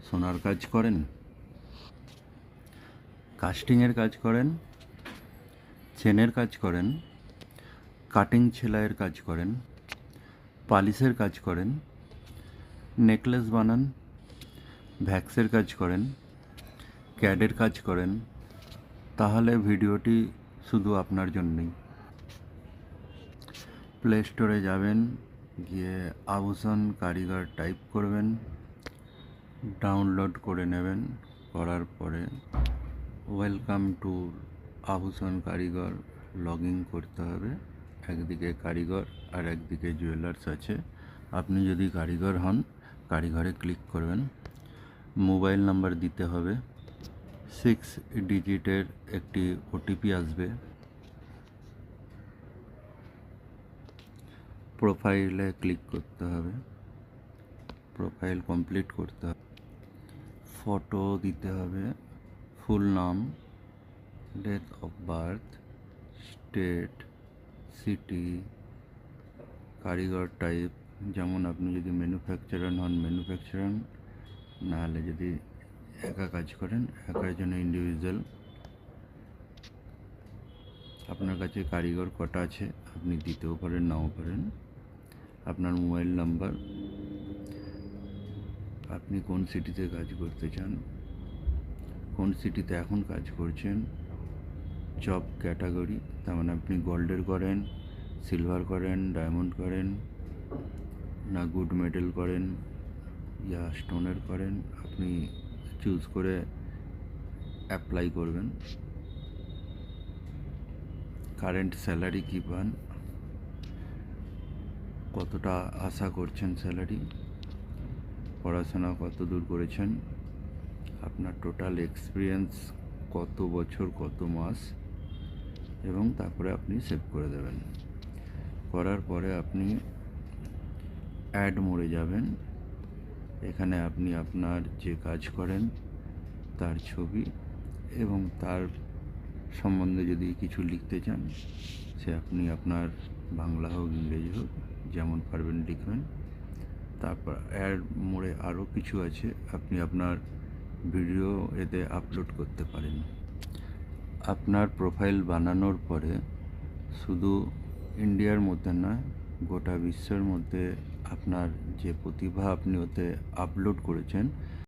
সোনার কাজ করেন, কাস্টিংয়ের কাজ করেন, চেনের কাজ করেন, কাটিং সেলাইয়ের কাজ করেন, পালিশের কাজ করেন, নেকলেস বানান, ভ্যাক্সের কাজ করেন, ক্যাডের কাজ করেন, তাহলে ভিডিওটি শুধু আপনার জন্যই। প্লে স্টোরে যাবেন, গিয়ে আভূষণ কারিগর টাইপ করবেন, ডাউনলোড করে নেবেন। করার পরে ওয়েলকাম টু আভূষণ কারিগর লগ ইন করতে হবে। একদিকে কারিগর আর একদিকে জুয়েলার্স আছে। আপনি যদি কারিগর হন, কারিগরে ক্লিক করবেন। মোবাইল নাম্বার দিতে হবে, 6 ডিজিটের একটি ওটিপি আসবে। প্রোফাইলে ক্লিক করতে হবে, প্রোফাইল কমপ্লিট করতে হবে। ফটো দিতে হবে, ফুল নাম, date of birth, state, city, কারিগর টাইপ, যেমন আপনি যদি ম্যানুফ্যাকচারার হন ম্যানুফ্যাকচারার, নাহলে যদি একা কাজ করেন একার জন্য ইন্ডিভিজুয়াল। আপনার কাছে কারিগর কটা আছে আপনি দিতেও পারেন, নাও পারেন। আপনার মোবাইল নাম্বার, আপনি কোন সিটিতে কাজ করতে চান, কোন সিটিতে এখন কাজ করছেন, জব ক্যাটাগরি, তার মানে আপনি গোল্ডের করেন, সিলভার করেন, ডায়মন্ড করেন, না গুড মেডেল করেন, ইয়া স্টোনের করেন, আপনি চুজ করে অ্যাপ্লাই করবেন। কারেন্ট স্যালারি কী পান, কতটা আশা করছেন স্যালারি, পড়াশোনা কত দূর করেছেন, আপনার টোটাল এক্সপিরিয়েন্স কত বছর কত মাস, এবং তারপরে আপনি সেভ করে দেবেন। করার পরে আপনি অ্যাড মোডে যাবেন। এখানে আপনি আপনার যে কাজ করেন তার ছবি এবং তার সম্বন্ধে যদি কিছু লিখতে চান, সে আপনি আপনার বাংলা হোক ইংরেজি হোক যেমন পারবেন লিখবেন। তারপর অ্যাড মোডে আরও কিছু আছে, আপনি আপনার ভিডিও এতে আপলোড করতে পারেন। আপনার প্রোফাইল বানানোর পরে শুধু ইন্ডিয়ার মধ্যে নয়, গোটা বিশ্বের মধ্যে আপনার যে প্রতিভা আপনি ওতে আপলোড করেছেন